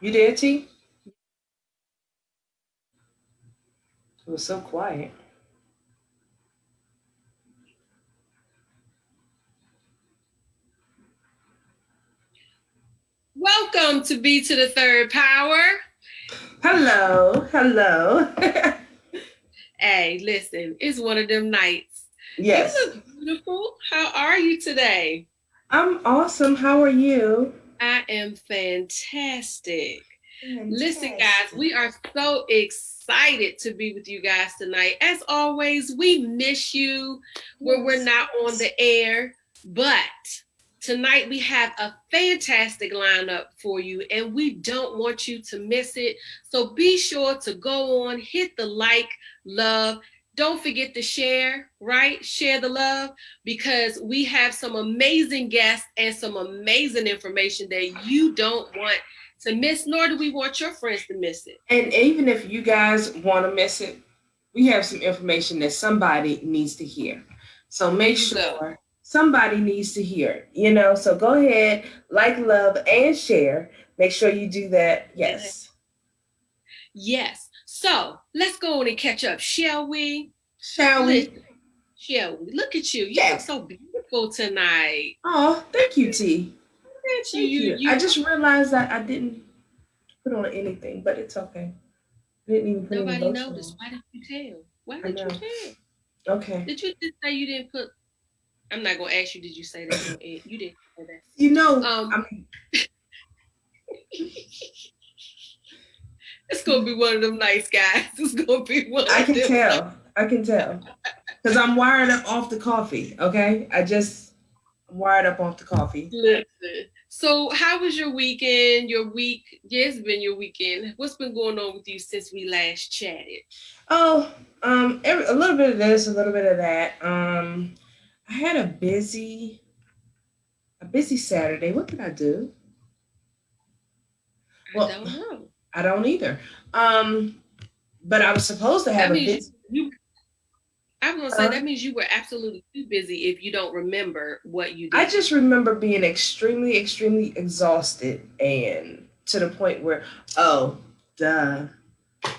You did, T? It was so quiet. Welcome to B to the Third Power. Hello, hello. Hey, listen, it's one of them nights. You Yes, look beautiful. How are you today? I'm awesome. How are you? I am fantastic. Listen, guys, Fantastic. we are so excited to be with you guys tonight. As always, we miss you where we're Yes, not on yes. the air, but tonight we have a fantastic lineup for you, and we don't want you to miss it. So be sure to go on, hit the like, love. Don't forget to share, right? Share the love because we have some amazing guests and some amazing information that you don't want to miss, nor do we want your friends to miss it. And even if you guys want to miss it, we have some information that somebody needs to hear. So Here make you go. sure somebody needs to hear it, So go ahead, like, love, and share. Make sure you do that. Yes. Yes. So let's go on and catch up, shall we? Shall we? Listen, shall we? Look at you. You look Yeah. so beautiful tonight. Oh, thank you, T. Look at you. Thank You you. I you just realized that I didn't put on anything, but it's okay. I didn't even put any nobody lotion noticed. on. Why did you tell? Why I did you know. tell? Okay. Did you just say you didn't put I'm not gonna ask you, did you say that on it? You didn't say You that. know, I mean, It's gonna be one of them nice guys. It's gonna be one I of can them nice. tell. I can tell. Because I'm wired up off the coffee, okay? I'm wired up off the coffee. Listen. So, how was your weekend? Your week? Yeah, it's been your weekend. What's been going on with you since we last chatted? Oh, a little bit of this, a little bit of that. I had a busy Saturday. What did I do? I Well, don't know. I don't either. Um, but I was supposed to have That a means busy. you. I was gonna say Uh, that means you were absolutely too busy if you don't remember what you I did. just remember being extremely, extremely exhausted, and to the point where, oh, duh, Okay.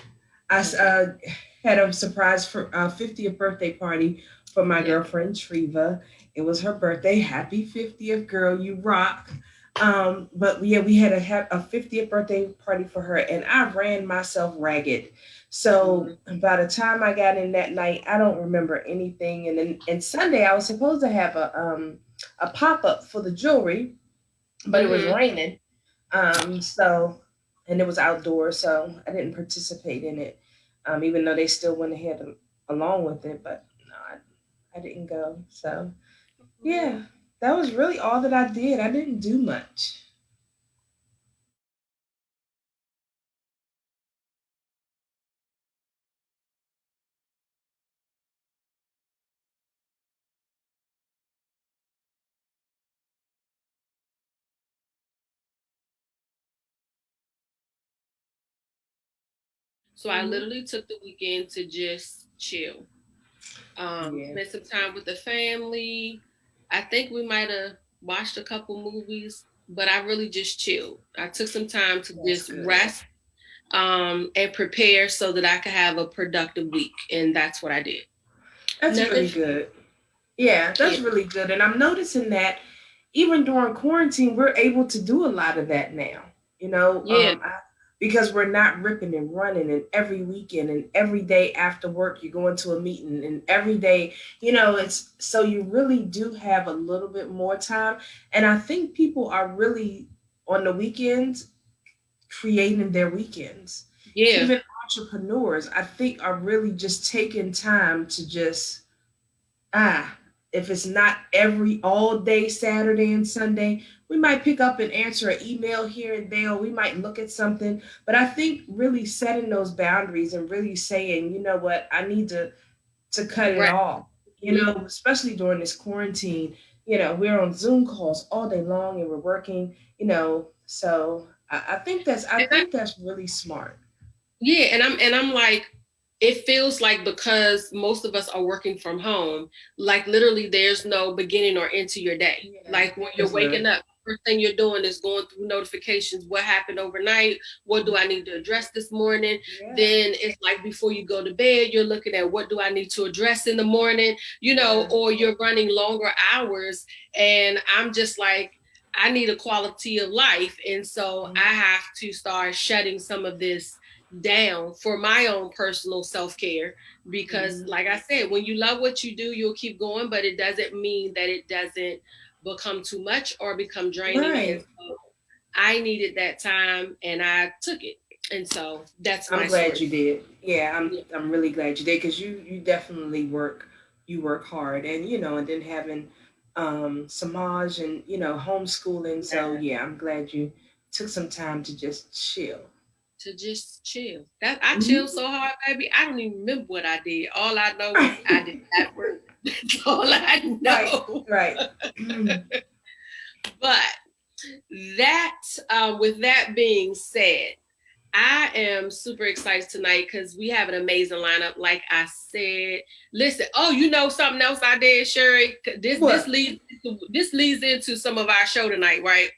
I had a surprise for 50th birthday party for my Yeah. girlfriend Treva. It was her birthday. Happy 50th, girl! You rock. But yeah, we had a 50th birthday party for her, and I ran myself ragged. So Mm-hmm. by the time I got in that night, I don't remember anything. And then and Sunday, I was supposed to have a pop up for the jewelry, but it was Mm-hmm. raining. So and it was outdoors, so I didn't participate in it. Even though they still went ahead along with it, but no, I didn't go. So yeah, that was really all that I did. I didn't do much. So I Hmm. literally took the weekend to just chill. Yeah, Spent some time with the family. I think we might have watched a couple movies, but I really just chilled. I took some time to that's just good. rest and prepare so that I could have a productive week, and that's what I did. That's Nothing. really good. Yeah, Yeah, that's really good. And I'm noticing that even during quarantine, we're able to do a lot of that now. You know, yeah, because we're not ripping and running, and every weekend and every day after work, you go into a meeting, and every day, it's so you really do have a little bit more time. And I think people are really on the weekends creating their weekends. yeah. Even entrepreneurs, I think, are really just taking time to just ah, if it's not every all day Saturday and Sunday, we might pick up and answer an email here and there. Or we might look at something, but I think really setting those boundaries and really saying, you know what, I need to cut it Right. off. Especially during this quarantine. We're on Zoom calls all day long and we're working. So I And I, think that's really smart. yeah, and I'm like, it feels like because most of us are working from home, like literally there's no beginning or end to your day. Yeah, Like when you're that's waking good. up. first thing you're doing is going through notifications. What happened overnight? What do I need to address this morning? Yeah. Then it's like before you go to bed, you're looking at what do I need to address in the morning, you know, or you're running longer hours. And I'm just like, I need a quality of life. And so I have to start shutting some of this down for my own personal self-care, because like I said, when you love what you do, you'll keep going, but it doesn't mean that it doesn't become too much or become draining. Right. And so I needed that time and I took it. And so that's my I'm glad story. You did. Yeah, I'm really glad you did, because you definitely work hard, and you know, and then having Samaj and you know, homeschooling. So yeah, I'm glad you took some time to just chill. That I chilled so hard, baby. I don't even remember what I did. All I know is I did that work. That's all I know. Right. But that, with that being said, I am super excited tonight because we have an amazing lineup. Like I said, listen. Oh, you know something else I did, Sherri? This leads into some of our show tonight, right?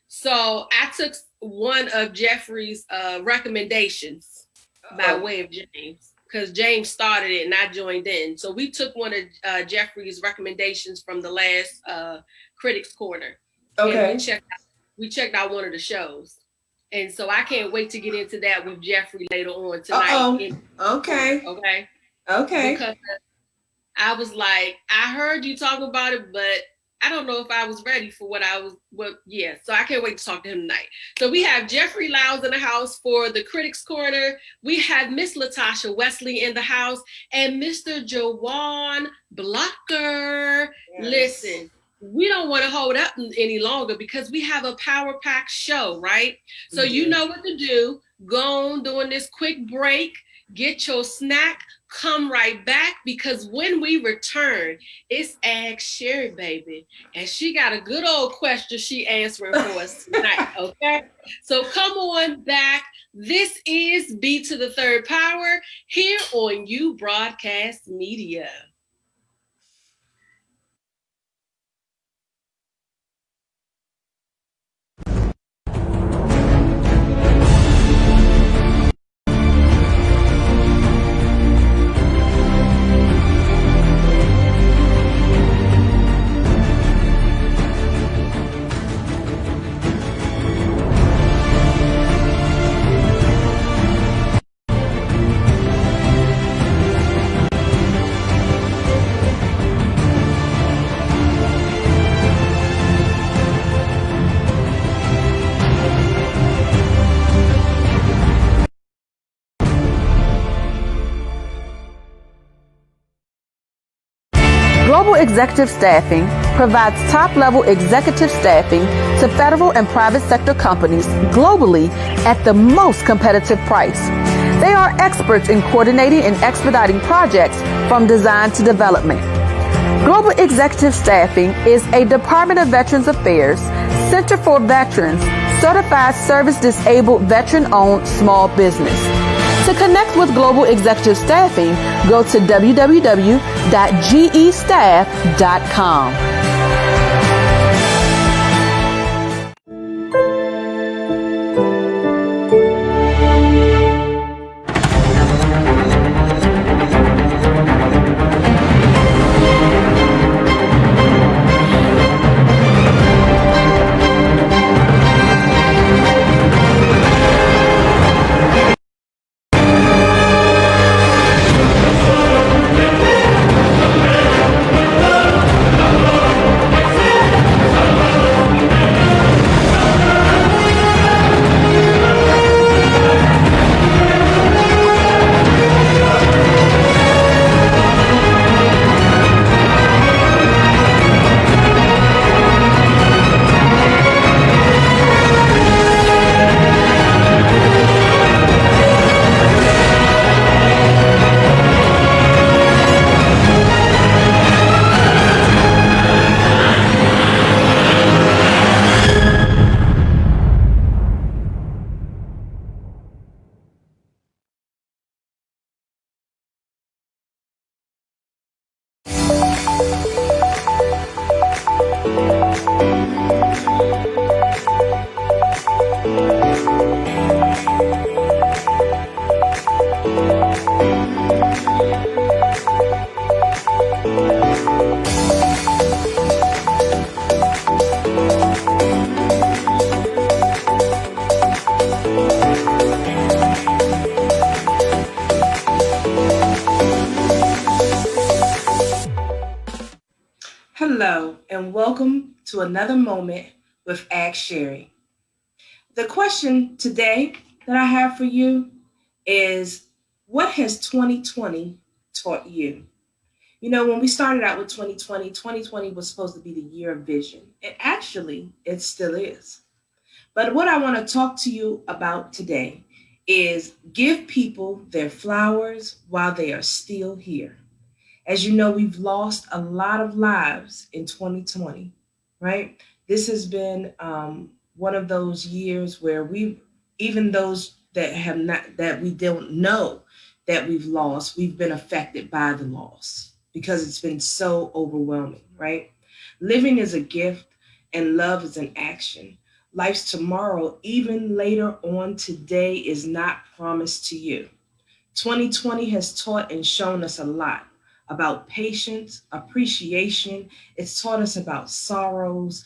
So I took one of Jeffrey's recommendations by way of James, because James started it and I joined in. So we took one of Jeffrey's recommendations from the last Critics Corner. Okay. And we checked out one of the shows. And so I can't wait to get into that with Jeffrey later on tonight. Okay. Because I was like, I heard you talk about it, but I don't know if I was ready for so I can't wait to talk to him tonight. So we have Jeffrey Lyles in the house for the Critics Corner. We have Miss Latasha Wesley in the house and Mr. Juwan Blocker. Yes. Listen, we don't want to hold up any longer because we have a power-packed show, right? So you know what to do. Go on during this quick break, get your snack, come right back, because when we return, it's Ask Sherri, baby. And she got a good old question she answering for us tonight, okay? So come on back. This is B3rdPower here on You Broadcast Media. Global Executive Staffing provides top-level executive staffing to federal and private sector companies globally at the most competitive price. They are experts in coordinating and expediting projects from design to development. Global Executive Staffing is a Department of Veterans Affairs, Center for Veterans, certified service-disabled veteran-owned small business. To connect with Global Executive Staffing, go to www.gestaff.com. Hello, and welcome to another moment with Ask Sherri. The question today that I have for you is, what has 2020 taught you? You know, when we started out with 2020, 2020 was supposed to be the year of vision. And actually, it still is. But what I want to talk to you about today is give people their flowers while they are still here. As you know, we've lost a lot of lives in 2020, right? This has been one of those years where even those that have not, that we don't know that we've lost, we've been affected by the loss because it's been so overwhelming, right? Living is a gift and love is an action. Life's tomorrow, even later on today, is not promised to you. 2020 has taught and shown us a lot about patience, appreciation. It's taught us about sorrows,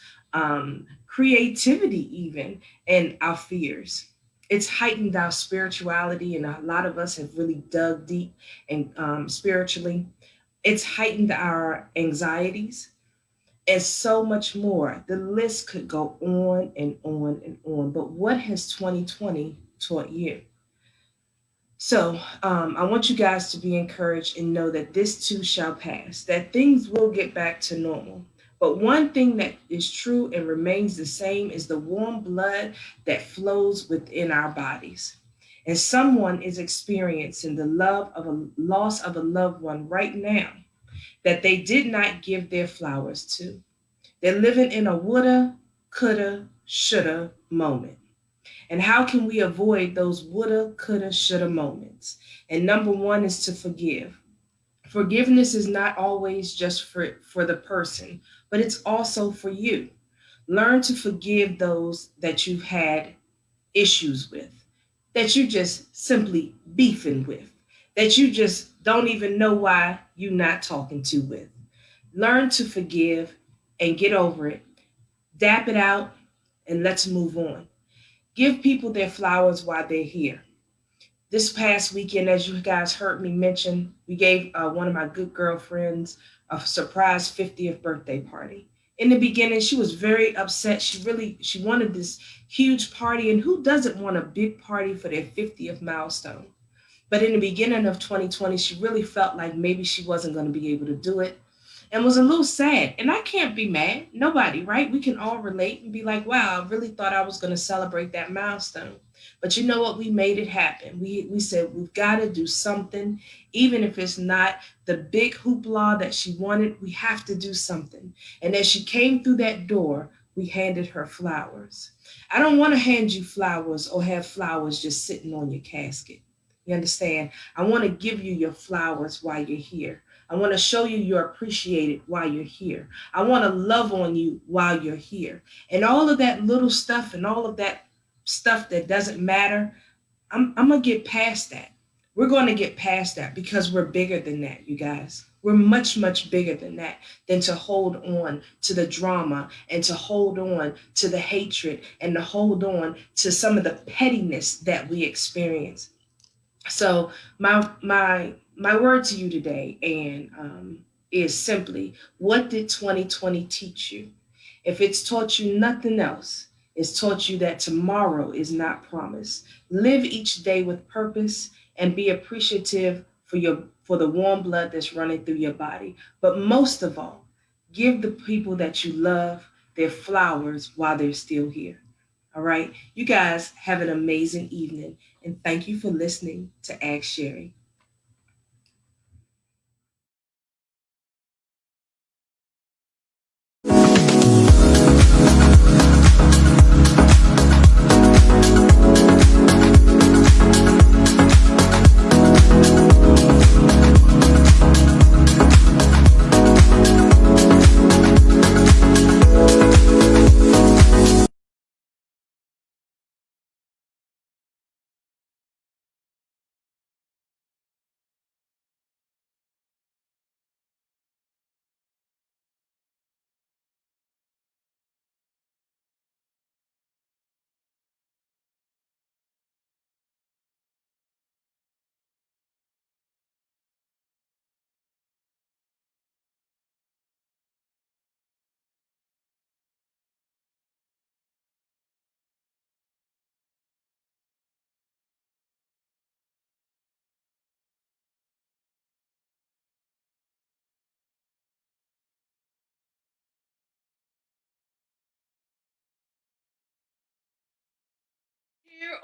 creativity, even, and our fears. It's heightened our spirituality, and a lot of us have really dug deep and spiritually. It's heightened our anxieties and so much more. The list could go on and on and on. But what has 2020 taught you? So I want you guys to be encouraged and know that this too shall pass, that things will get back to normal. But one thing that is true and remains the same is the warm blood that flows within our bodies. And someone is experiencing the love of a loss of a loved one right now that they did not give their flowers to. They're living in a woulda, coulda, shoulda moment. And how can we avoid those woulda, coulda, shoulda moments? And number one is to forgive. Forgiveness is not always just for the person, but it's also for you. Learn to forgive those that you've had issues with, that you just simply beefing with, that you just don't even know why you're not talking to with. Learn to forgive and get over it, dap it out, and let's move on. Give people their flowers while they're here. This past weekend, as you guys heard me mention, we gave one of my good girlfriends a surprise 50th birthday party. In the beginning, she was very upset. She wanted this huge party, and who doesn't want a big party for their 50th milestone? But in the beginning of 2020, she really felt like maybe she wasn't going to be able to do it and was a little sad. And I can't be mad. Nobody, right? We can all relate and be like, wow, I really thought I was going to celebrate that milestone. But you know what? We made it happen. We said we've got to do something, even if it's not the big hoopla that she wanted. We have to do something. And as she came through that door, we handed her flowers. I don't want to hand you flowers or have flowers just sitting on your casket. You understand? I want to give you your flowers while you're here. I want to show you you're appreciated while you're here. I want to love on you while you're here. And all of that little stuff and all of that stuff that doesn't matter, I'm going to get past that. We're going to get past that because we're bigger than that, you guys. We're much, much bigger than that, than to hold on to the drama and to hold on to the hatred and to hold on to some of the pettiness that we experience. So my word to you today and is simply, what did 2020 teach you? If it's taught you nothing else, it's taught you that tomorrow is not promised. Live each day with purpose and be appreciative for the warm blood that's running through your body. But most of all, give the people that you love their flowers while they're still here. All right. You guys have an amazing evening. And thank you for listening to Ask Sherri.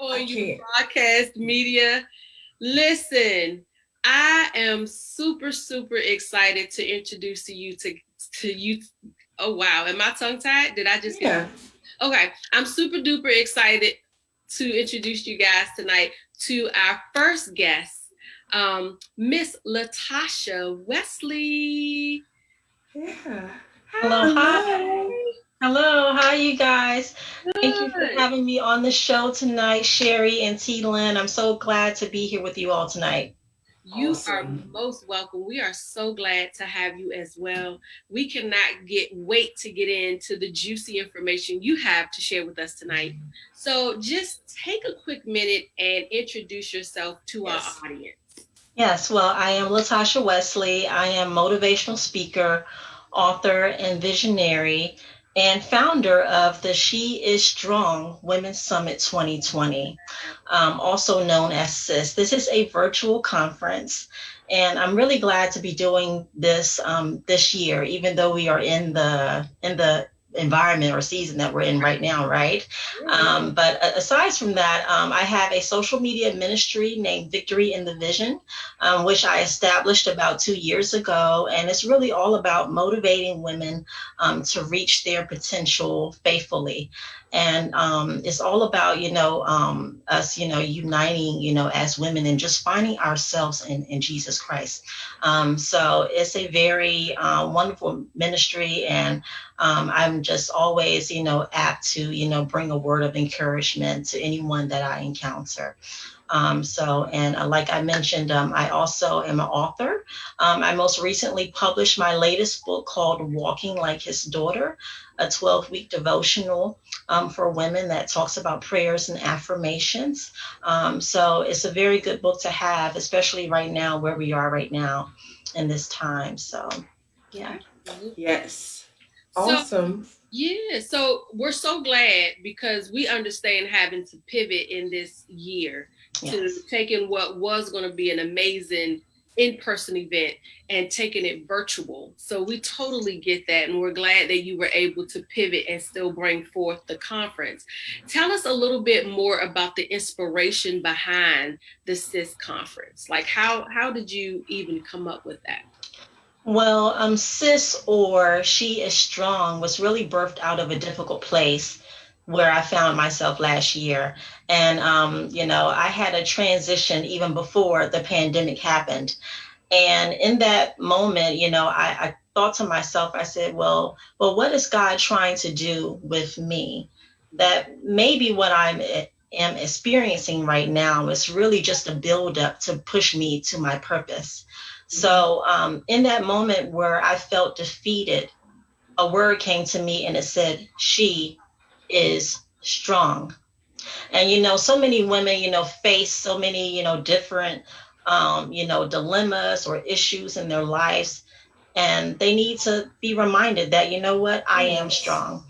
on your broadcast media. Listen, I am super, super excited to introduce to you. Oh wow, am I tongue tied? Did I just get? Okay, I'm super duper excited to introduce you guys tonight to our first guest, Miss Latasha Wesley. Yeah. Hello, hi. Hello, how are you guys? Thank you for having me on the show tonight, Sherri and Lynn. I'm so glad to be here with you all tonight. You are most welcome. We are so glad to have you as well. We cannot wait to get into the juicy information you have to share with us tonight. So just take a quick minute and introduce yourself to our audience. Yes, well, I am Latasha Wesley. I am motivational speaker, author, and visionary, and founder of the She is Strong Women's Summit 2020, also known as S.I.S. This is a virtual conference, and I'm really glad to be doing this this year, even though we are in the environment or season that we're in right now, right? But aside from that, I have a social media ministry named Victory in the Vision, which I established about 2 years ago. And it's really all about motivating women to reach their potential faithfully. And it's all about, us, uniting, as women and just finding ourselves in Jesus Christ. So it's a very wonderful ministry. And I'm just always, apt to, bring a word of encouragement to anyone that I encounter. Like I mentioned, I also am an author. I most recently published my latest book called Walking Like His Daughter, a 12-week devotional for women that talks about prayers and affirmations. So it's a very good book to have, especially right now, where we are right now in this time. So, yeah. Yes. Awesome. So we're so glad because we understand having to pivot in this year to taking what was going to be an amazing in-person event and taking it virtual. So we totally get that. And we're glad that you were able to pivot and still bring forth the conference. Tell us a little bit more about the inspiration behind the S.I.S conference. Like how did you even come up with that? Well, S.I.S, or She is Strong, was really birthed out of a difficult place where I found myself last year. And, I had a transition even before the pandemic happened. And in that moment, I thought to myself, I said, well, what is God trying to do with me? That maybe what am experiencing right now is really just a buildup to push me to my purpose. So in that moment where I felt defeated, a word came to me and it said, she is strong. And, so many women, face so many, different, dilemmas or issues in their lives. And they need to be reminded that, you know what, I am strong.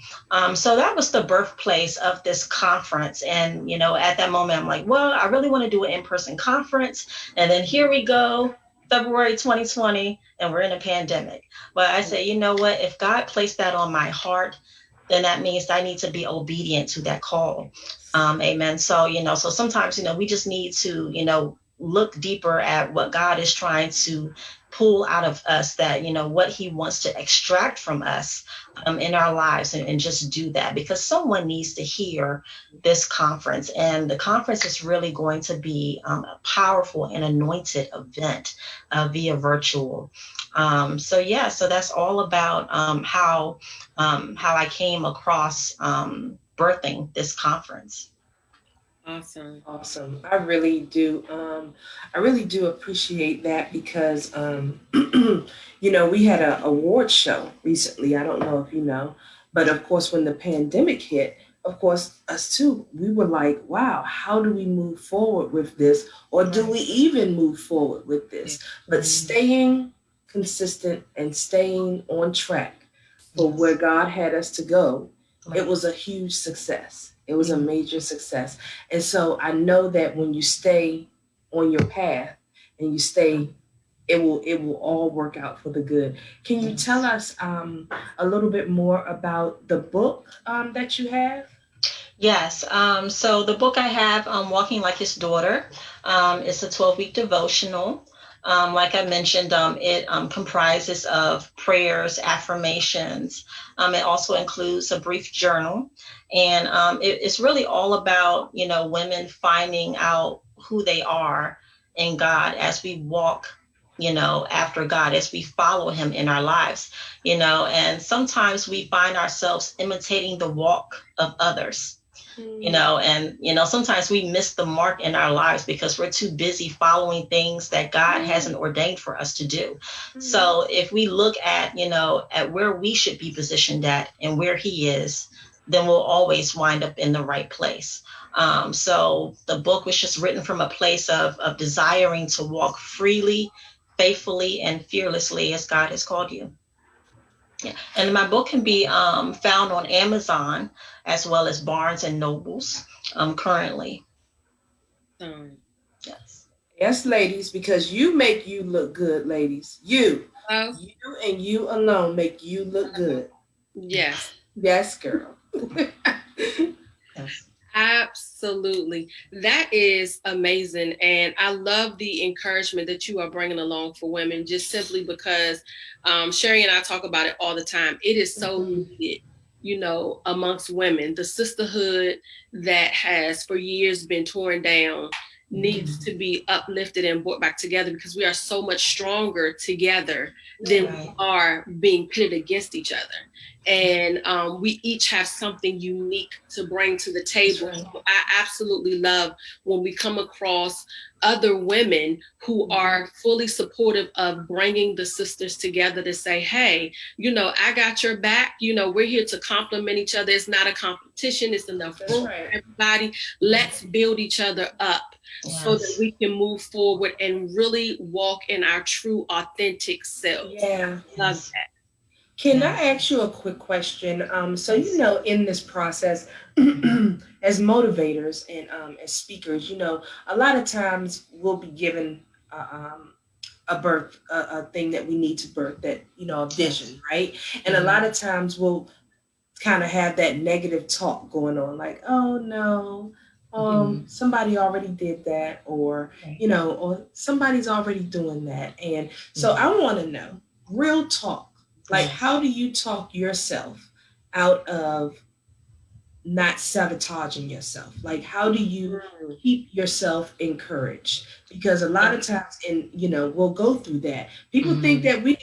So that was the birthplace of this conference. And, at that moment, I'm like, well, I really want to do an in-person conference. And then here we go, February 2020, and we're in a pandemic. But I say, you know what, if God placed that on my heart, then that means I need to be obedient to that call. Amen. So, so sometimes, we just need to, look deeper at what God is trying to pull out of us, that, what he wants to extract from us in our lives, and just do that, because someone needs to hear this conference. And the conference is really going to be a powerful and anointed event via virtual. So that's all about how I came across birthing this conference. Awesome. I really do appreciate that, because we had an award show recently. I don't know if you know, but of course when the pandemic hit, of course us too, we were like, wow, how do we move forward with this, or do we even move forward with this? But staying consistent and staying on track for where God had us to go, it was a huge success. It was a major success. And so I know that when you stay on your path and you stay, it will all work out for the good. Can you tell us a little bit more about the book that you have? Yes. So the book I have, Walking Like His Daughter, is a 12-week devotional. Like I mentioned, it comprises of prayers, affirmations. It also includes a brief journal. And it's really all about, women finding out who they are in God as we walk, after God, as we follow him in our lives, and sometimes we find ourselves imitating the walk of others, and sometimes we miss the mark in our lives because we're too busy following things that God hasn't ordained for us to do. So if we look at at where we should be positioned at and where he is, then we'll always wind up in the right place. So the book was just written from a place of desiring to walk freely, faithfully, and fearlessly as God has called you. Yeah. And my book can be found on Amazon as well as Barnes and Nobles currently. Yes. Yes, ladies, because you make you look good, ladies. You and you alone make you look good. Yes. Yes, girl. Yes. Absolutely. That is amazing. And I love the encouragement that you are bringing along for women, just simply because Sherri and I talk about it all the time. It is so needed, amongst women. The sisterhood that has for years been torn down needs to be uplifted and brought back together, because we are so much stronger together than we are being pitted against each other. And we each have something unique to bring to the table. Right. So I absolutely love when we come across other women who are fully supportive of bringing the sisters together to say, hey, I got your back. We're here to compliment each other. It's not a competition. It's enough room for everybody. Let's build each other up. Yes. So that we can move forward and really walk in our true, authentic selves. Yeah. Love that. Can I ask you a quick question? So in this process, as motivators and as speakers, a lot of times we'll be given a thing that we need to birth, that a vision, right? And a lot of times we'll kind of have that negative talk going on, like, oh no, somebody already did that, or or somebody's already doing that. And so I want to know, real talk, like, how do you talk yourself out of not sabotaging yourself? Like, how do you keep yourself encouraged? Because a lot of times, and we'll go through that. People think that we,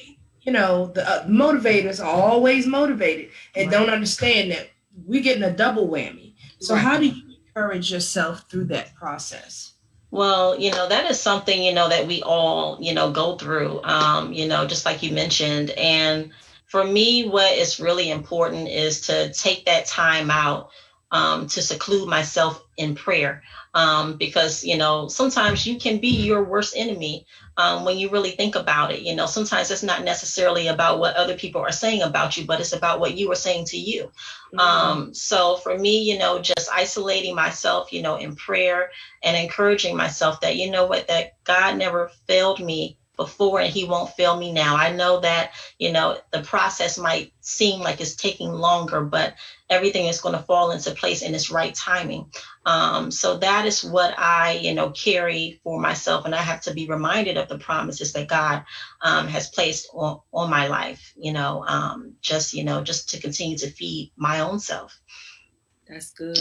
the motivators are always motivated and don't understand that we're getting a double whammy. So how do you encourage yourself through that process? Well, that is something, that we all, go through, just like you mentioned. And for me, what is really important is to take that time out to seclude myself in prayer. Because, sometimes you can be your worst enemy when you really think about it. Sometimes it's not necessarily about what other people are saying about you, but it's about what you are saying to you. So for me, just isolating myself, in prayer and encouraging myself that, that God never failed me before and he won't fail me now. I know that, the process might seem like it's taking longer, but everything is going to fall into place in its right timing. So that is what I, carry for myself. And I have to be reminded of the promises that God has placed on my life, just to continue to feed my own self. That's good.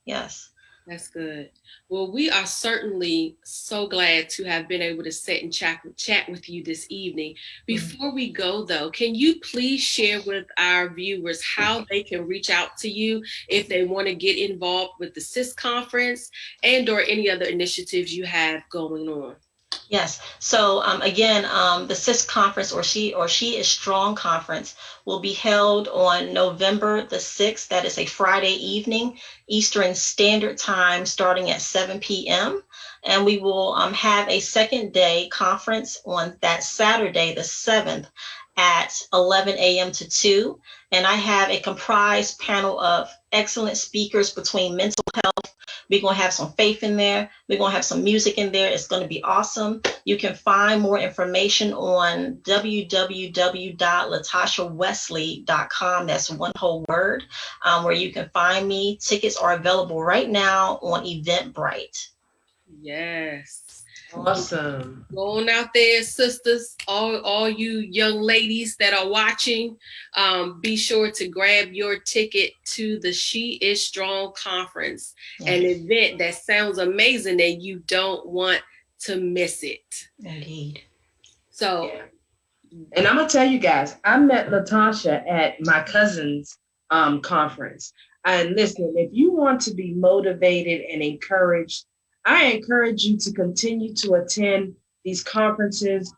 Yes. That's good. Well, we are certainly so glad to have been able to sit and chat with you this evening. Before we go, though, can you please share with our viewers how they can reach out to you if they want to get involved with the S.I.S conference and or any other initiatives you have going on? Yes. So again, the S.I.S conference, or She Is Strong conference, will be held on November the 6th. That is a Friday evening, Eastern Standard Time, starting at 7 p.m. And we will have a second day conference on that Saturday, the 7th, at 11 a.m. to 2. And I have a comprised panel of excellent speakers between mental health. We're going to have some faith in there. We're going to have some music in there. It's going to be awesome. You can find more information on www.LatashaWesley.com. That's one whole word, where you can find me. Tickets are available right now on Eventbrite. Yes. Awesome. Go on out there, sisters, all you young ladies that are watching, be sure to grab your ticket to the She Is Strong conference, an event that sounds amazing and you don't want to miss it. Indeed. So, and I'm gonna tell you guys, I met Latasha at my cousin's conference. And listen, if you want to be motivated and encouraged, I encourage you to continue to attend these conferences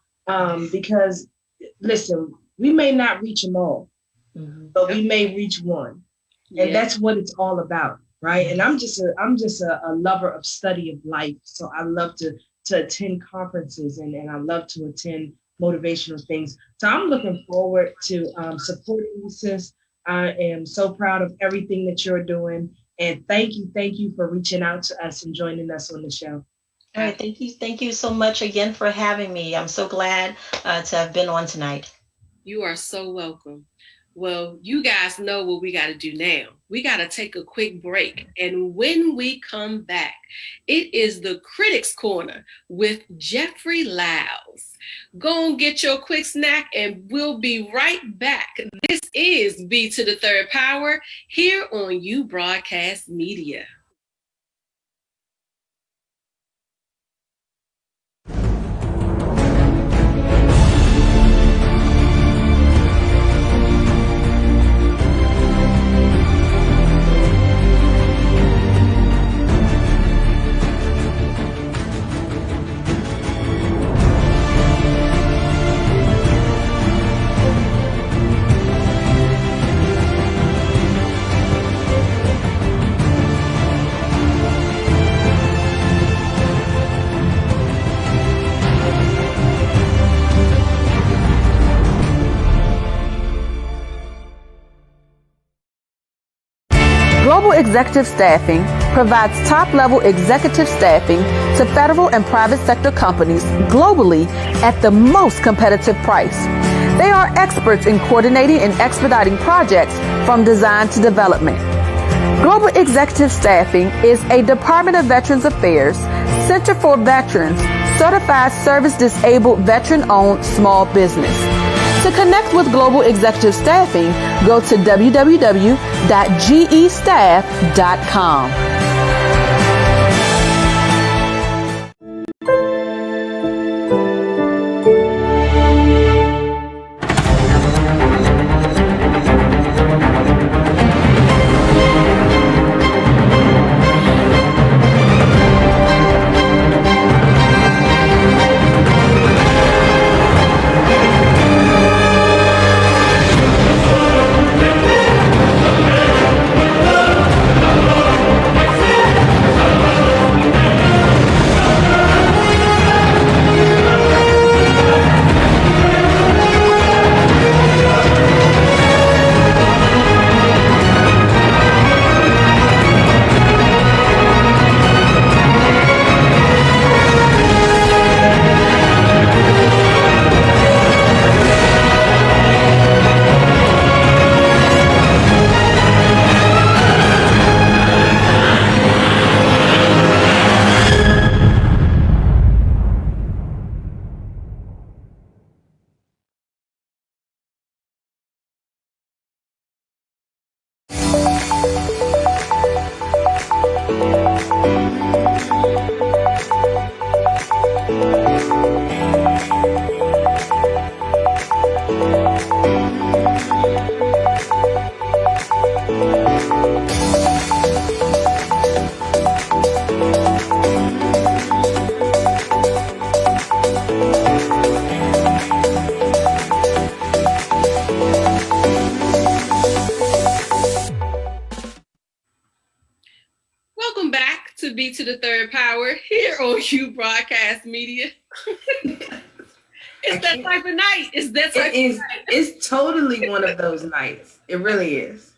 because, listen, we may not reach them all, but we may reach one, and that's what it's all about, right? And I'm just a lover of study of life, so I love to attend conferences and I love to attend motivational things. So I'm looking forward to supporting you, sis. I am so proud of everything that you're doing. And thank you for reaching out to us and joining us on the show. All right, thank you so much again for having me. I'm so glad to have been on tonight. You are so welcome. Well, you guys know what we got to do now. We got to take a quick break. And when we come back, it is the Critics Corner with Jeffrey Lyles. Go and get your quick snack and we'll be right back. This is B3rdPower here on You Broadcast Media. Global Executive Staffing provides top-level executive staffing to federal and private sector companies globally at the most competitive price. They are experts in coordinating and expediting projects from design to development. Global Executive Staffing is a Department of Veterans Affairs, Center for Veterans, certified service-disabled veteran-owned small business. To connect with Global Executive Staffing, go to www.gestaff.com. Welcome back to B3rdPower here on You Broadcast Media. It's that type of night. It's that type of night. It's totally one of those nights. It really is.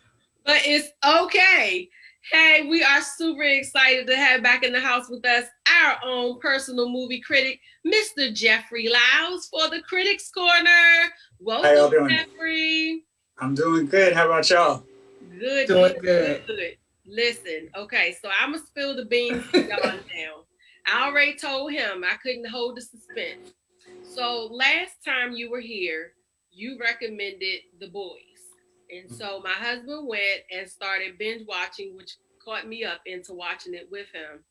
but it's okay. Hey, we are super excited to have back in the house with us our own personal movie critic, Mr. Jeffrey Lyles, for the Critics Corner. How y'all Welcome, doing? Jeffrey. I'm doing good. How about y'all? Good, Doing good, good. good. Listen, okay, so I'm going to spill the beans for y'all now. I already told him I couldn't hold the suspense. So last time you were here, you recommended The Boys. And so my husband went and started binge watching, which caught me up into watching it with him.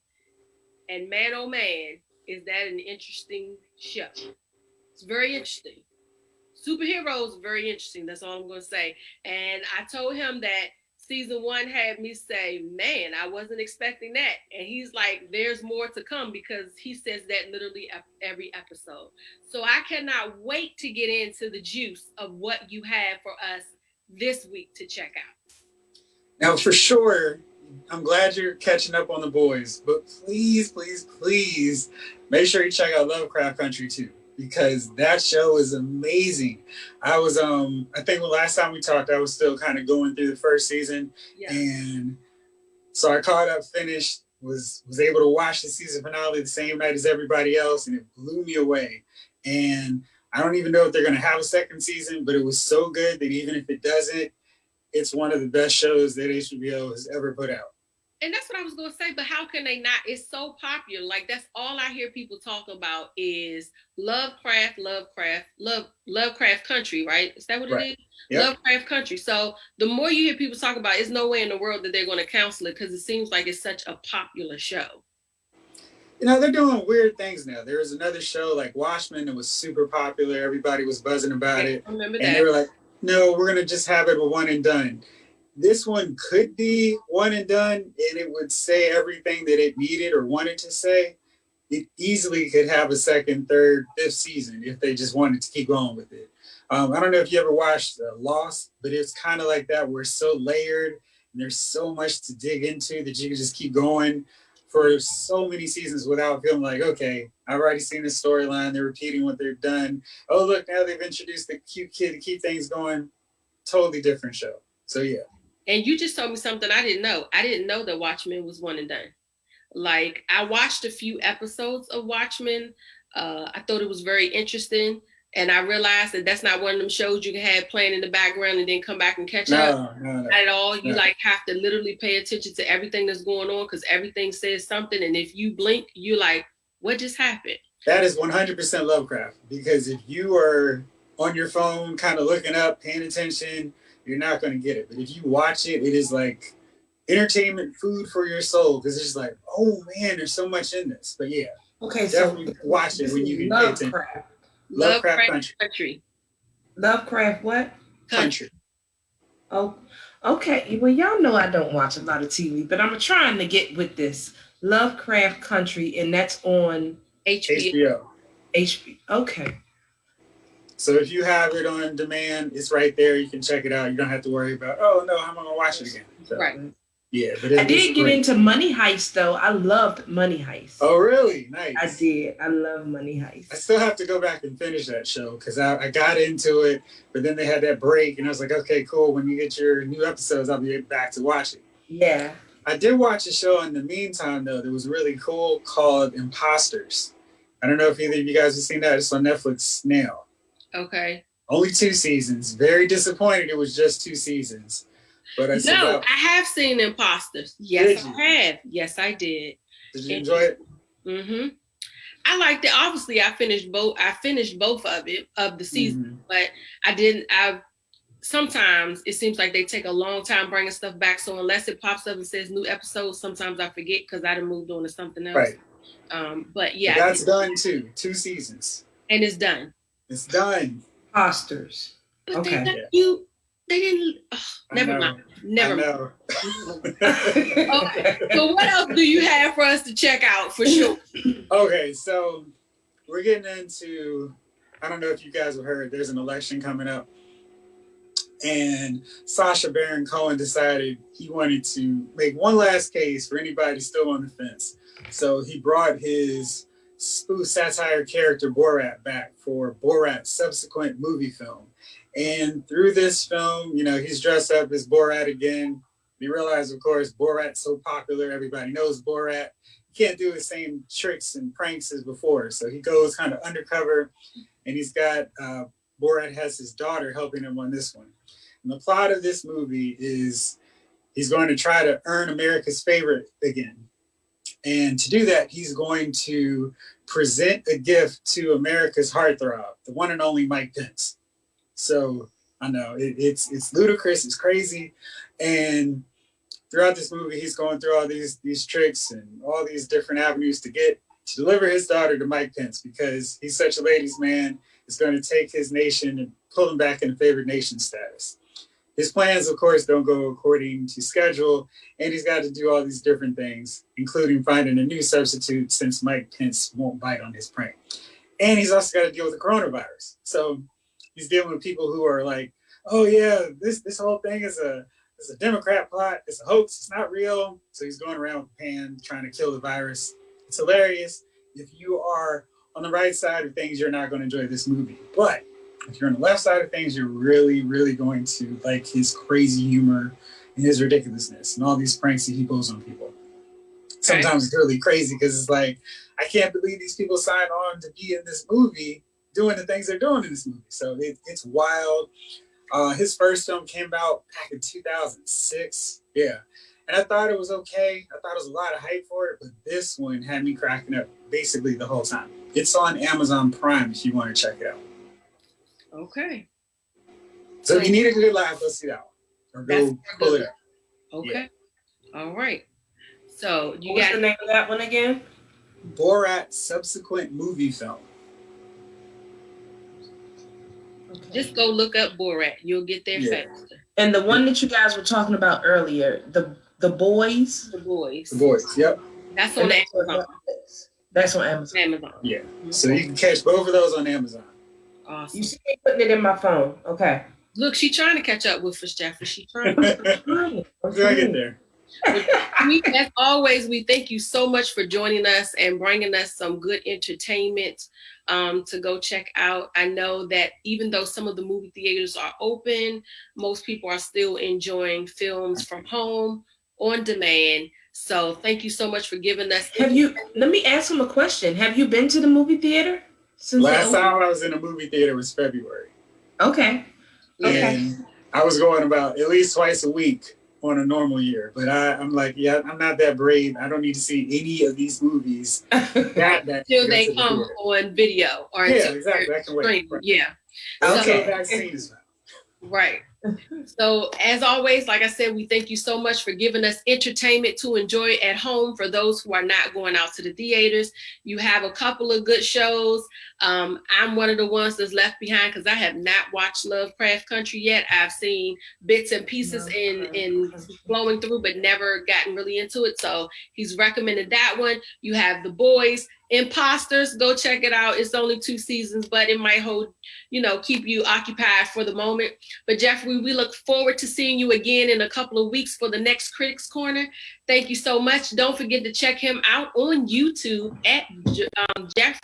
And man, oh man, is that an interesting show. It's very interesting. Superheroes are very interesting. That's all I'm going to say. And I told him that season 1 had me say, man, I wasn't expecting that. And he's like, there's more to come, because he says that literally every episode. So I cannot wait to get into the juice of what you have for us this week to check out. Now, for sure, I'm glad you're catching up on The Boys, but please, please, please make sure you check out Lovecraft Country too, because that show is amazing. I was, I think the last time we talked, I was still kind of going through the first season, and so I caught up, finished, was able to watch the season finale the same night as everybody else, and it blew me away. And I don't even know if they're going to have a second season, but it was so good that even if it doesn't, it's one of the best shows that HBO has ever put out. And that's what I was going to say, but how can they not? It's so popular. Like, that's all I hear people talk about is Lovecraft Country, right? Is that what it is? Yep. Lovecraft Country. So the more you hear people talk about it, there's no way in the world that they're going to cancel it, because it seems like it's such a popular show. You know, they're doing weird things now. There was another show like Watchmen that was super popular. Everybody was buzzing about it. I remember that. And they were like, no, we're going to just have it with one and done. This one could be one and done, and it would say everything that it needed or wanted to say. It easily could have a second, third, fifth season if they just wanted to keep going with it. I don't know if you ever watched Lost, but it's kind of like that, where it's so layered and there's so much to dig into that you can just keep going for so many seasons without feeling like, okay, I've already seen the storyline. They're repeating what they've done. Oh, look, now they've introduced the cute kid to keep things going. Totally different show. So, yeah. And you just told me something I didn't know. I didn't know that Watchmen was one and done. Like, I watched a few episodes of Watchmen. I thought it was very interesting. And I realized that that's not one of them shows you can have playing in the background and then come back and catch up. No. Not at all. You like have to literally pay attention to everything that's going on, because everything says something. And if you blink, you're like, what just happened? That is 100% Lovecraft. Because if you are on your phone kind of looking up, paying attention, you're not going to get it. But if you watch it, it is like entertainment food for your soul, because it's just like, oh man, there's so much in this. But yeah, okay, definitely watch it when you can pay attention. Lovecraft Country. Lovecraft what? Country. Oh, okay. Well, y'all know I don't watch a lot of TV, but I'm trying to get with this Lovecraft Country, and that's on HBO. Okay. So if you have it on demand, it's right there. You can check it out. You don't have to worry about, oh no, how am I gonna watch it again? So, right. Yeah, but I did get into Money Heist though. I loved Money Heist. Oh really? Nice. I did. I love Money Heist. I still have to go back and finish that show, because I got into it, but then they had that break, and I was like, okay, cool. When you get your new episodes, I'll be back to watch it. Yeah. I did watch a show in the meantime though that was really cool called Imposters. I don't know if either of you guys have seen that. It's on Netflix now. Okay. Only 2 seasons. Very disappointed it was just 2 seasons. But I I have seen Imposters. Yes, I have. Yes, I did. Did you enjoy it? Mm-hmm. I liked it. Obviously, I finished both of the season, but I didn't. Sometimes it seems like they take a long time bringing stuff back. So unless it pops up and says new episodes, sometimes I forget, because I done moved on to something else. Right. But yeah, but that's done too. 2 seasons. And it's done. It's done. Imposters. Okay. They didn't. Never mind. Okay. So what else do you have for us to check out for sure? Okay, so we're getting into, I don't know if you guys have heard, there's an election coming up. And Sacha Baron Cohen decided he wanted to make one last case for anybody still on the fence. So he brought his spoof satire character Borat back for Borat's subsequent movie film. And through this film, you know, he's dressed up as Borat again. You realize, of course, Borat's so popular, everybody knows Borat. He can't do the same tricks and pranks as before. So he goes kind of undercover, and he's got, Borat has his daughter helping him on this one. And the plot of this movie is he's going to try to earn America's favorite again. And to do that, he's going to present a gift to America's heartthrob, the one and only Mike Pence. So I know it's ludicrous, it's crazy. And throughout this movie, he's going through all these tricks and all these different avenues to deliver his daughter to Mike Pence, because he's such a ladies' man. It's going to take his nation and pull him back into favored nation status. His plans, of course, don't go according to schedule, and he's got to do all these different things, including finding a new substitute since Mike Pence won't bite on his prank. And he's also got to deal with the coronavirus. So he's dealing with people who are like, oh yeah, this whole thing is a Democrat plot, it's a hoax, it's not real. So he's going around with a pan trying to kill the virus. It's hilarious. If you are on the right side of things, you're not going to enjoy this movie. But if you're on the left side of things, you're really, really going to like his crazy humor and his ridiculousness and all these pranks that he pulls on people. Sometimes it's really crazy because it's like, I can't believe these people signed on to be in this movie doing the things they're doing in this movie. So it's wild. His first film came out back in 2006. Yeah. And I thought it was okay. I thought it was a lot of hype for it, but this one had me cracking up basically the whole time. It's on Amazon Prime if you want to check it out. Okay. So if you need a good laugh, go see that one. Or go pull it up. Okay. Yeah. All right. So What's the name of that one again? Borat subsequent movie film. Okay. Just go look up Borat. You'll get there faster. And the one that you guys were talking about earlier, the boys. The boys. The boys. Yep. That's on Amazon. That's on Amazon. Amazon. Yeah. So you can catch both of those on Amazon. Awesome. You see me putting it in my phone. Okay. Look, she's trying to catch up with us, Jeffrey. She's trying. I'm trying to get there. As always, we thank you so much for joining us and bringing us some good entertainment to go check out. I know that even though some of the movie theaters are open, most people are still enjoying films from home on demand. So thank you so much for giving us. Let me ask him a question. Have you been to the movie theater? Last time I was in a movie theater was February. Okay. And I was going about at least twice a week on a normal year. But I'm like, I'm not that brave. I don't need to see any of these movies until they come on video or exactly. I can wait. Right. Yeah. Okay. Vaccine is right. So as always, like I said, we thank you so much for giving us entertainment to enjoy at home for those who are not going out to the theaters. You have a couple of good shows. I'm one of the ones that's left behind because I have not watched Lovecraft Country yet. I've seen bits and pieces in flowing through, but never gotten really into it. So he's recommended that one. You have The Boys, Imposters. Go check it out. It's only 2 seasons, but it might keep you occupied for the moment. But Jeffrey, we look forward to seeing you again in a couple of weeks for the next Critics Corner. Thank you so much. Don't forget to check him out on YouTube at Lyles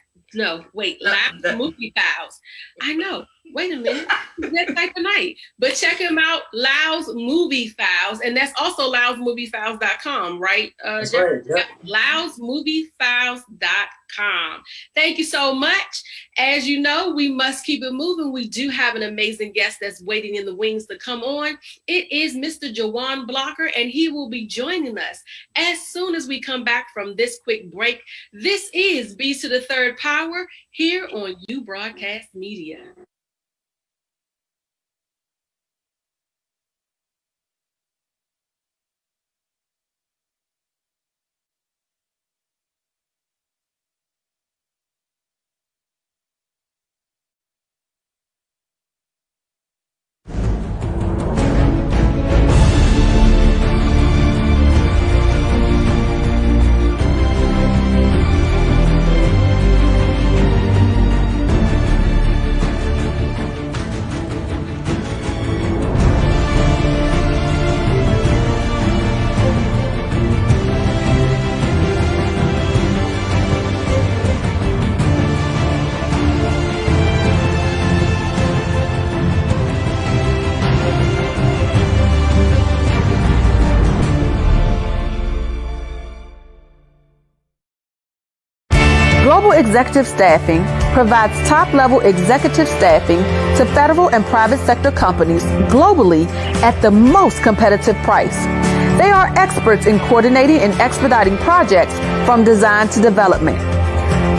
Movie Files. I know. Wait a minute. That type of night. But check him out, Lyles Movie Files. And that's also lylesmoviefiles.com, right? That's right. Yep. lylesmoviefiles.com. Thank you so much. As you know, we must keep it moving. We do have an amazing guest that's waiting in the wings to come on. It is Mr. Juwan Blocker, and he will be joining us as soon as we come back from this quick break. This is B3rdPower here on U Broadcast Media. Global Executive Staffing provides top-level executive staffing to federal and private sector companies globally at the most competitive price. They are experts in coordinating and expediting projects from design to development.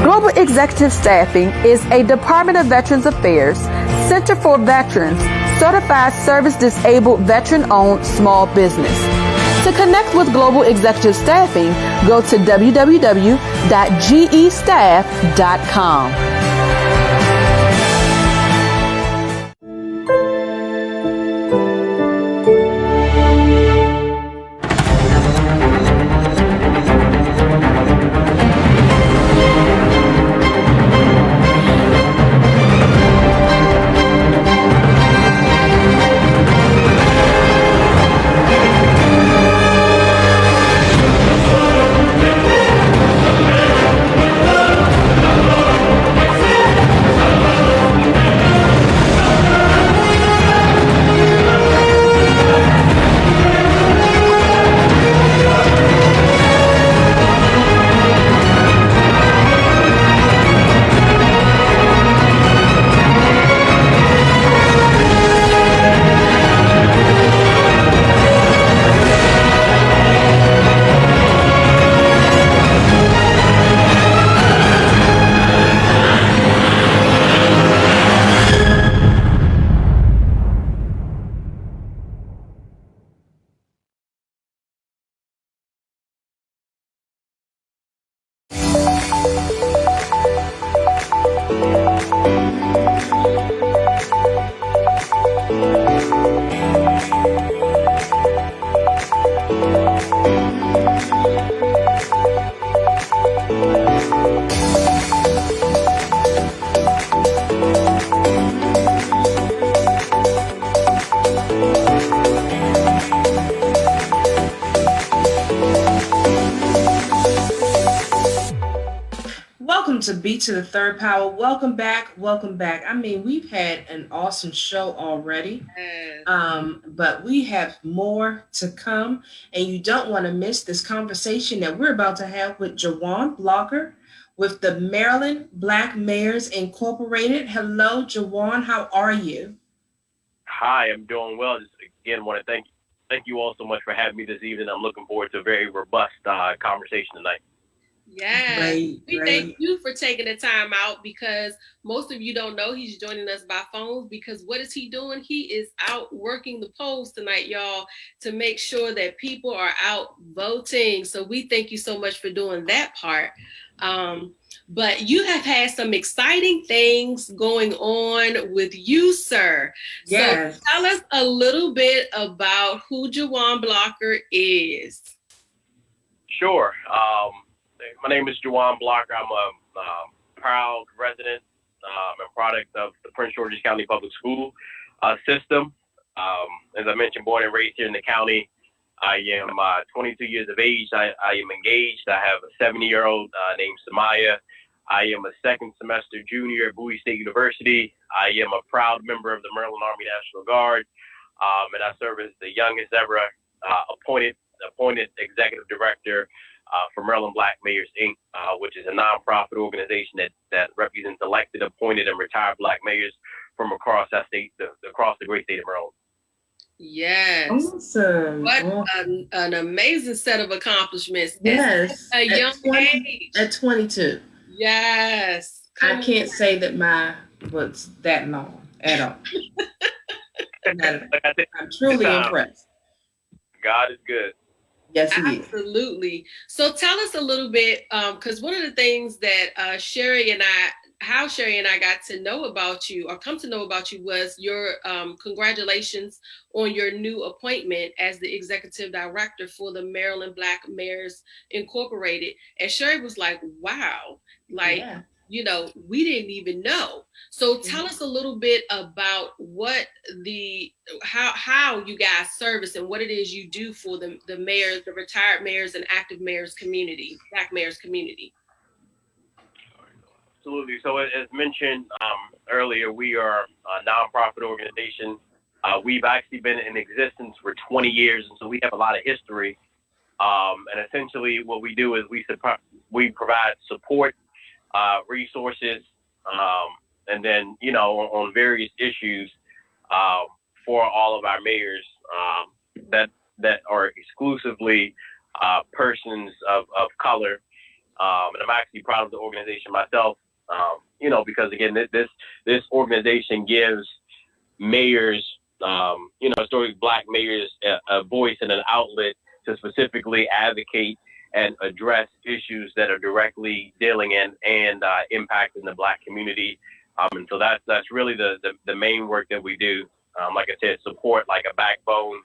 Global Executive Staffing is a Department of Veterans Affairs, Center for Veterans, certified service-disabled veteran-owned small business. To connect with Global Executive Staffing, go to www.gestaff.com. Welcome to B3rdPower. Welcome back. Welcome back. I mean, we've had an awesome show already, but we have more to come, and you don't want to miss this conversation that we're about to have with Juwan Blocker with the Maryland Black Mayors Incorporated. Hello, Juwan. How are you? Hi, I'm doing well. Just again, want to thank you all so much for having me this evening. I'm looking forward to a very robust conversation tonight. Yeah, we thank you for taking the time out, because most of you don't know he's joining us by phone, because what is he doing? He is out working the polls tonight, y'all, to make sure that people are out voting. So we thank you so much for doing that part. But you have had some exciting things going on with you, sir. Yes. So tell us a little bit about who Juwan Blocker is. Sure. My name is Juwan Blocker. I'm a proud resident and product of the Prince George's County Public School system. As I mentioned, born and raised here in the county. I am 22 years of age. I am engaged. I have a 70-year-old named Samaya. I am a second semester junior at Bowie State University. I am a proud member of the Maryland Army National Guard, and I serve as the youngest ever appointed executive director for Maryland Black Mayors, Inc., which is a nonprofit organization that represents elected, appointed, and retired Black mayors from across that state, across the great state of Maryland. Yes. Awesome. What an amazing set of accomplishments. Yes. At a young age. At 22. Yes. I can't say that mine was that long at all. I'm truly impressed. God is good. Yes, he is. Absolutely. So tell us a little bit, because one of the things that Sherri and I got to know about you, or come to know about you, was your congratulations on your new appointment as the executive director for the Maryland Black Mayors Incorporated. And Sherri was like, wow, like, yeah. You know, we didn't even know. So tell us a little bit about how you guys service and what it is you do for the mayors, the retired mayors and active mayors community, Black mayors community. Absolutely. So as mentioned earlier, we are a nonprofit organization. We've actually been in existence for 20 years, and so we have a lot of history. And essentially what we do is we provide support resources, and then, on various issues for all of our mayors that are exclusively persons of color. And I'm actually proud of the organization myself, because again, this organization gives mayors, historically Black mayors, a voice and an outlet to specifically advocate and address issues that are directly dealing and impacting the Black community. And so that's really the main work that we do. Like I said, support like a backbone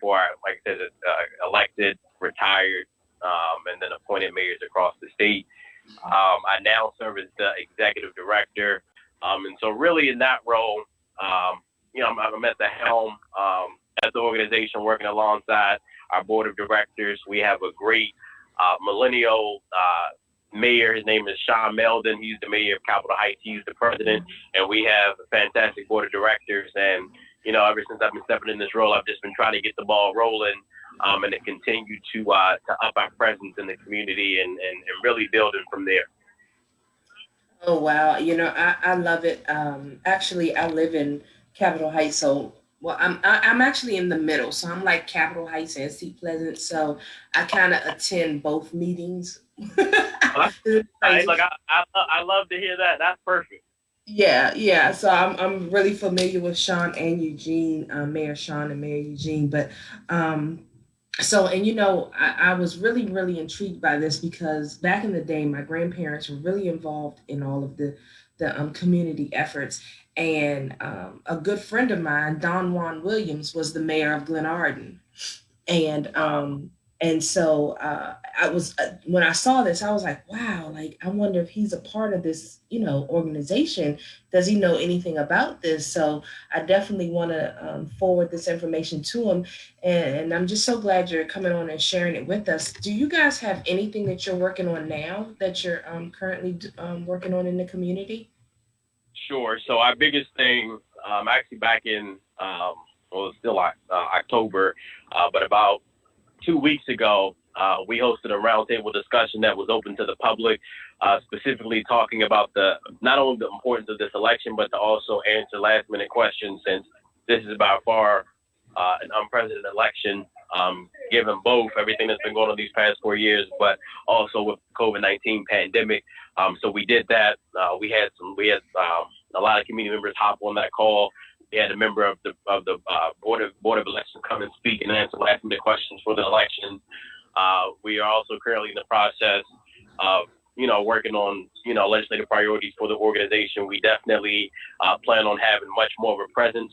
for our, like I said, elected, retired, and then appointed mayors across the state. I now serve as the executive director. And so really in that role, I'm at the helm at the organization working alongside our board of directors. We have a great millennial mayor. His name is Sean Meldon. He's the mayor of Capitol Heights. He's the president. And we have a fantastic board of directors. And, ever since I've been stepping in this role, I've just been trying to get the ball rolling and to continue to up our presence in the community and really building from there. Oh, wow. I love it. Actually, I live in Capitol Heights, so I'm actually in the middle. So I'm like Capitol Heights and Seat Pleasant. So I kind of attend both meetings. I love to hear that. That's perfect. Yeah. So I'm really familiar with Sean and Eugene, Mayor Sean and Mayor Eugene. But so, and I was really, really intrigued by this because back in the day, my grandparents were really involved in all of the community efforts. And a good friend of mine, Don Juan Williams, was the mayor of Glenarden. And so I was when I saw this, I was like, wow, like I wonder if he's a part of this, organization. Does he know anything about this? So I definitely want to forward this information to him. And I'm just so glad you're coming on and sharing it with us. Do you guys have anything that you're working on now that you're currently working on in the community? Sure. So our biggest thing, actually back in, it's still October, but about 2 weeks ago, we hosted a roundtable discussion that was open to the public, specifically talking about not only the importance of this election, but to also answer last minute questions, since this is by far an unprecedented election, given both everything that's been going on these past 4 years, but also with the COVID-19 pandemic. So we did that. We had a lot of community members hop on that call. We had a member of the board of elections come and speak and answer last minute questions for the election. We are also currently in the process of working on legislative priorities for the organization. We definitely plan on having much more of a presence.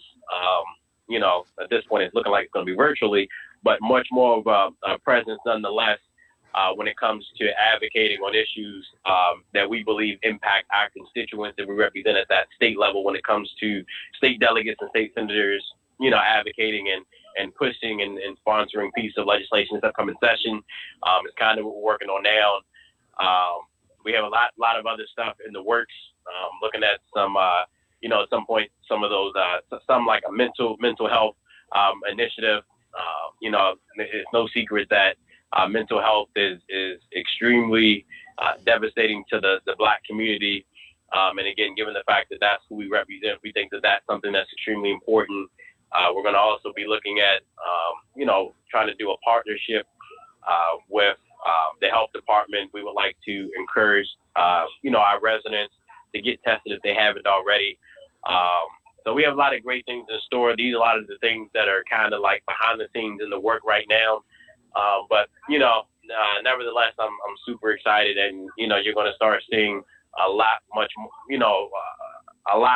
At this point it's looking like it's going to be virtually, but much more of a presence nonetheless when it comes to advocating on issues that we believe impact our constituents that we represent at that state level, when it comes to state delegates and state senators, advocating and pushing and sponsoring pieces of legislation this upcoming session. It's kind of what we're working on now. We have a lot of other stuff in the works, looking at some, at some point, some of those, some like a mental health initiative. It's no secret that mental health is extremely devastating to the Black community. And again, given the fact that that's who we represent, we think that that's something that's extremely important. We're going to also be looking at, trying to do a partnership with the health department. We would like to encourage, our residents to get tested if they haven't already. So we have a lot of great things in store. These are a lot of the things that are kind of like behind the scenes in the work right now. But nevertheless, I'm super excited, and you're going to start seeing a lot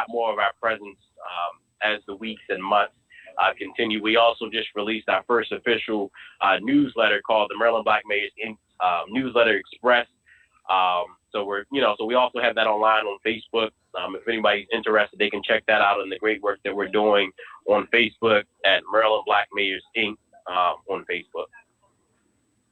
more of our presence as the weeks and months continue. We also just released our first official newsletter called the Maryland Black Mayors Newsletter Express. So we also have that online on Facebook. If anybody's interested, they can check that out and the great work that we're doing on Facebook at Maryland Black Mayors Inc. On Facebook.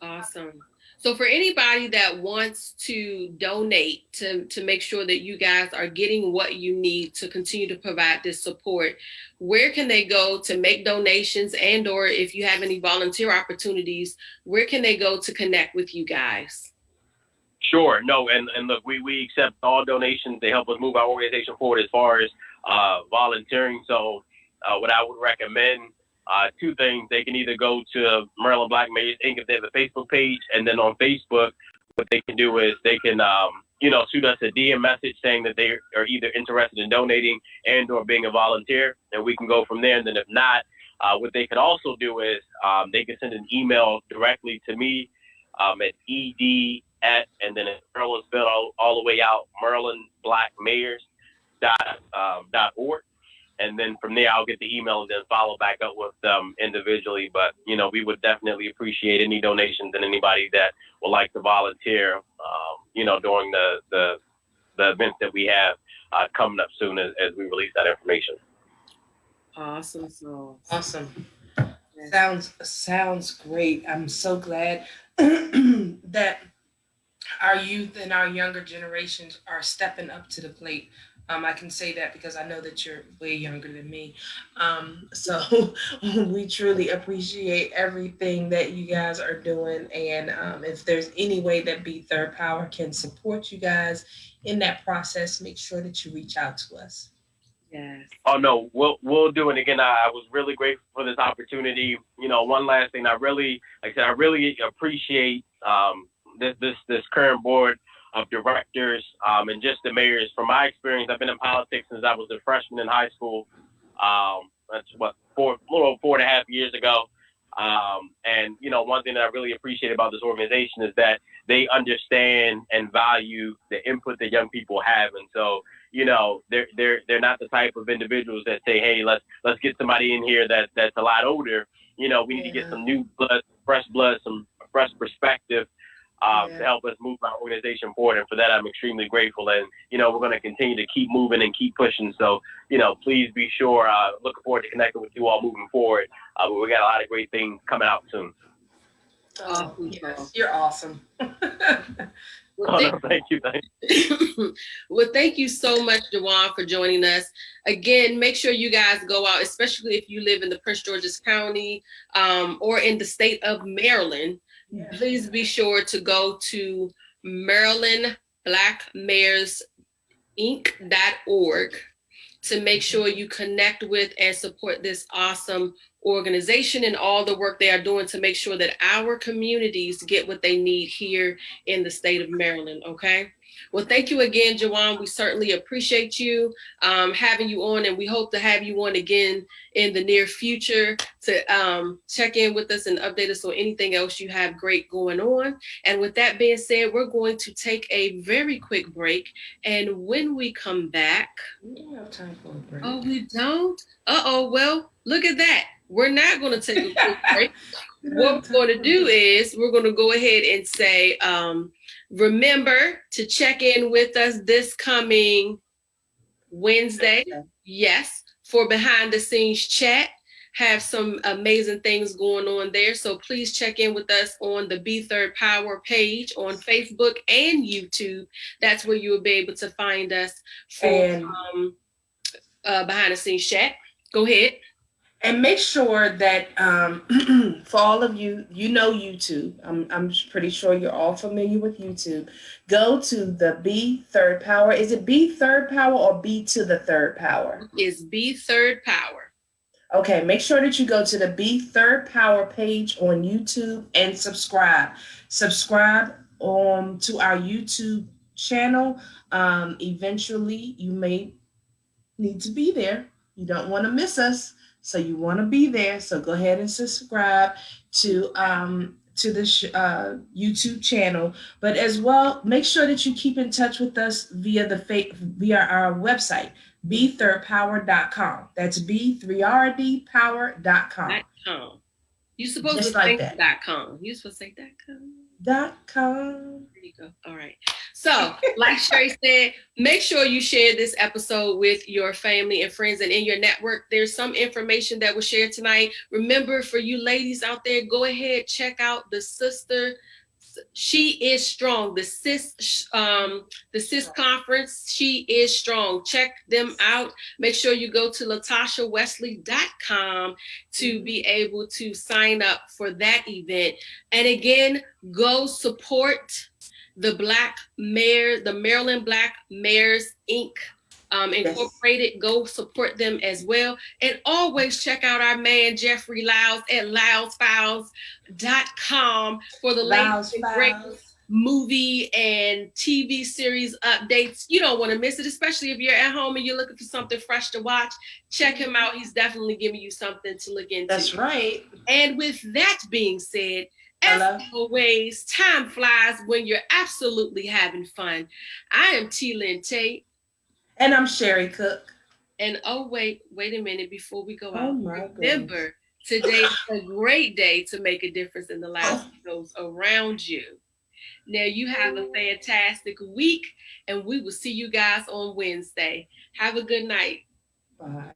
Awesome. So for anybody that wants to donate to make sure that you guys are getting what you need to continue to provide this support, where can they go to make donations, and or if you have any volunteer opportunities, where can they go to connect with you guys? Sure. No, and look, we accept all donations. They help us move our organization forward as far as volunteering. So what I would recommend, two things. They can either go to Maryland Black Mayors Inc. if they have a Facebook page, and then on Facebook, what they can do is they can shoot us a DM message saying that they are either interested in donating and or being a volunteer, and we can go from there. And then if not, what they could also do is they can send an email directly to me at ed at, and then it's Maryland spelled all the way out, marylandblackmayors.org. And then from there, I'll get the email and then follow back up with them individually. But, we would definitely appreciate any donations and anybody that would like to volunteer, during the events that we have coming up soon as we release that information. Awesome. So Awesome. Sounds great. I'm so glad that our youth and our younger generations are stepping up to the plate. I can say that because I know that you're way younger than me. So we truly appreciate everything that you guys are doing. And if there's any way that B3rdPower can support you guys in that process, make sure that you reach out to us. yes. Oh no, we'll do it again. I was really grateful for this opportunity. One last thing, I really appreciate this current board of directors and just the mayors. From my experience, I've been in politics since I was a freshman in high school. That's a little over 4.5 years ago. And one thing that I really appreciate about this organization is that they understand and value the input that young people have. And so, they're not the type of individuals that say, hey, let's get somebody in here that's a lot older. We need to get some new blood, some fresh perspective to help us move our organization forward. And for that, I'm extremely grateful. And, we're going to continue to keep moving and keep pushing. So, please be sure, looking forward to connecting with you all moving forward. We got a lot of great things coming out soon. Awesome. Yes, you're awesome. Well, Thank you. well, thank you so much, Juwan, for joining us. Again, make sure you guys go out, especially if you live in the Prince George's County or in the state of Maryland. Yeah. Please be sure to go to marylandblackmayors.inc.org to make sure you connect with and support this awesome organization and all the work they are doing to make sure that our communities get what they need here in the state of Maryland. Okay. Well, thank you again, Juwan. We certainly appreciate you having you on, and we hope to have you on again in the near future to check in with us and update us on anything else you have great going on. And with that being said, we're going to take a very quick break. And when we come back, We don't have time for a break. oh, we don't? Well, look at that. We're not going to take a quick break. What we're going to do is we're going to go ahead and say, remember to check in with us this coming Wednesday. Yes, for behind the scenes chat. Have some amazing things going on there. So please check in with us on the B3rdPower page on Facebook and YouTube. That's where you will be able to find us for behind the scenes chat. Go ahead. And make sure that for all of you, YouTube. I'm pretty sure you're all familiar with YouTube. Go to the B3rdPower. Is it B3rdPower or B to the third power? It's B3rdPower. Okay, make sure that you go to the B3rdPower page on YouTube and subscribe. Subscribe to our YouTube channel. Eventually, you may need to be there. You don't want to miss us. So you want to be there. So go ahead and subscribe to the YouTube channel. But as well, make sure that you keep in touch with us via our website, B3rdPower.com. That's B3rdPower.com. You're supposed Just to like say that. .com. You're supposed to say .com. .com. There you go. All right. So, like Sherri said, make sure you share this episode with your family and friends and in your network. There's some information that was shared tonight. Remember, for you ladies out there, go ahead, check out the sister. She is strong. The sis conference. She is strong. Check them out. Make sure you go to LatashaWesley.com to be able to sign up for that event. And again, go support the Maryland Black Mayors Inc. Incorporated. Go support them as well. And always check out our man Jeffrey Lyles at lylesfiles.com for the latest and greatest movie and TV series updates. You don't want to miss it, especially if you're at home and you're looking for something fresh to watch. Check him out. He's definitely giving you something to look into. That's right. And with that being said, as always, time flies when you're absolutely having fun. I am Lynn Tate. And I'm Sherri Cook. And oh, wait a minute before we go out. Remember, today is a great day to make a difference in the lives of those around you. Now, you have a fantastic week, and we will see you guys on Wednesday. Have a good night. Bye.